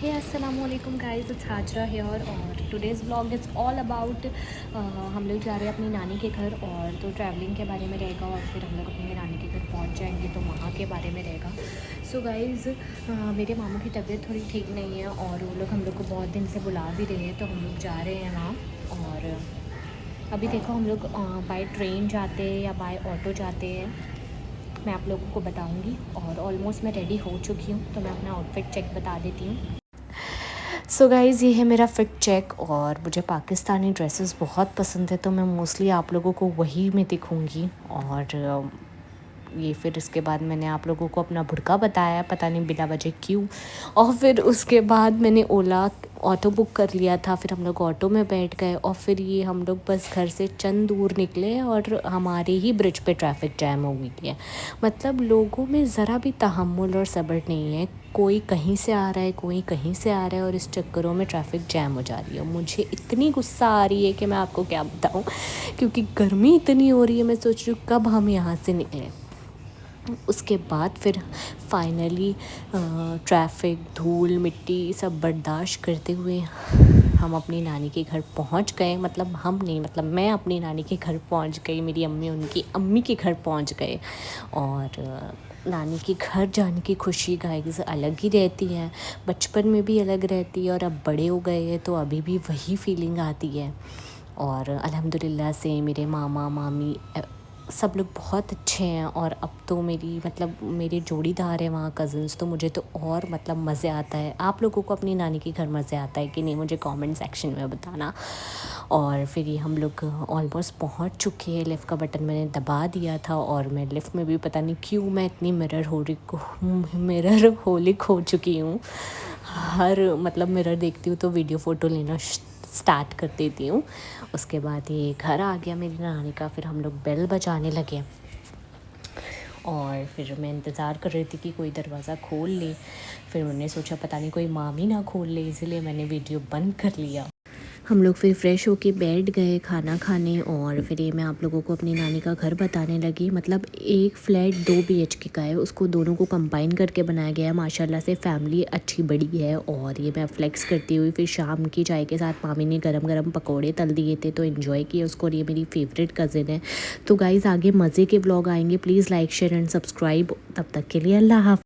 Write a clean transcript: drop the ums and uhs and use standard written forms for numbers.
Hey, assalamualaikum guys, it's Hajra here और today's vlog is all about हम लोग जा रहे हैं अपनी नानी के घर और तो ट्रैवलिंग के बारे में रहेगा और फिर हम लोग अपनी नानी के घर पहुंच जाएंगे तो वहाँ के बारे में रहेगा। सो गाइज़ मेरे मामू की तबीयत थोड़ी ठीक नहीं है और वो लोग हम लोग को बहुत दिन से बुला भी रहे हैं तो हम लोग जा रहे हैं वहाँ। और अभी देखो हम लोग बाय ट्रेन जाते हैं या बाय ऑटो जाते हैं, मैं आप लोगों को बताऊंगी। और ऑलमोस्ट मैं रेडी हो चुकी हूँ तो मैं अपना आउटफिट चेक बता देती हूँ। सो गाइज़ ये है मेरा फ़िट चेक और मुझे पाकिस्तानी ड्रेसेस बहुत पसंद है तो मैं मोस्टली आप लोगों को वही में दिखूँगी। और ये फिर इसके बाद मैंने आप लोगों को अपना बुर्का बताया, पता नहीं बिना वजह क्यों। और फिर उसके बाद मैंने ओला ऑटो बुक कर लिया था, फिर हम लोग ऑटो में बैठ गए और फिर ये हम लोग बस घर से चंद दूर निकले और हमारे ही ब्रिज पे ट्रैफिक जैम हो गई है। मतलब लोगों में ज़रा भी तहम्मुल और सब्र नहीं है, कोई कहीं से आ रहा है कोई कहीं से आ रहा है और इस चक्करों में ट्रैफिक जैम हो जा रही है। मुझे इतनी गुस्सा आ रही है कि मैं आपको क्या बताऊं, क्योंकि गर्मी इतनी हो रही है। मैं सोच रही हूँ कब हम यहाँ से निकलें। उसके बाद फिर फाइनली ट्रैफिक धूल मिट्टी सब बर्दाश्त करते हुए हम अपनी नानी के घर पहुंच गए। मतलब हम नहीं, मतलब मैं अपनी नानी के घर पहुंच गई, मेरी अम्मी उनकी अम्मी के घर पहुंच गए। और नानी के घर जाने की खुशी गाइस अलग ही रहती है, बचपन में भी अलग रहती है और अब बड़े हो गए हैं तो अभी भी वही फीलिंग आती है। और अल्हम्दुलिल्लाह से मेरे मामा मामी सब लोग बहुत अच्छे हैं और अब तो मेरी मतलब मेरे जोड़ीदार हैं वहाँ कज़न्स, तो मुझे तो और मतलब मज़े आता है। आप लोगों को अपनी नानी के घर मज़े आता है कि नहीं, मुझे कमेंट सेक्शन में बताना। और फिर ये हम लोग ऑलमोस्ट पहुँच चुके हैं, लिफ़्ट का बटन मैंने दबा दिया था और मैं लिफ़्ट में भी पता नहीं क्यों मैं इतनी मिरर होलिक हो चुकी हूँ। हर मतलब मिरर देखती हूँ तो वीडियो फ़ोटो लेना स्टार्ट कर देती हूँ। उसके बाद ये घर आ गया मेरी नानी का, फिर हम लोग बेल बजाने लगे और फिर मैं इंतज़ार कर रही थी कि कोई दरवाज़ा खोल ले। फिर मैंने सोचा पता नहीं कोई मामी ना खोल ले, इसलिए मैंने वीडियो बंद कर लिया। हम लोग फिर फ्रेश होके बैठ गए खाना खाने और फिर ये मैं आप लोगों को अपनी नानी का घर बताने लगी। मतलब एक फ्लैट 2 BHK का है, उसको दोनों को कंबाइन करके बनाया गया है। माशाल्लाह से फैमिली अच्छी बड़ी है। और ये मैं फ्लेक्स करती हुई फिर शाम की चाय के साथ मामी ने गरम गरम पकौड़े तल दिए थे तो इन्जॉय किया उसको। और ये मेरी फेवरेट कज़िन है। तो गाइज़ आगे मज़े के व्लॉग आएंगे, please like share and subscribe. तब तक के लिए अल्लाह हाफ़िज़।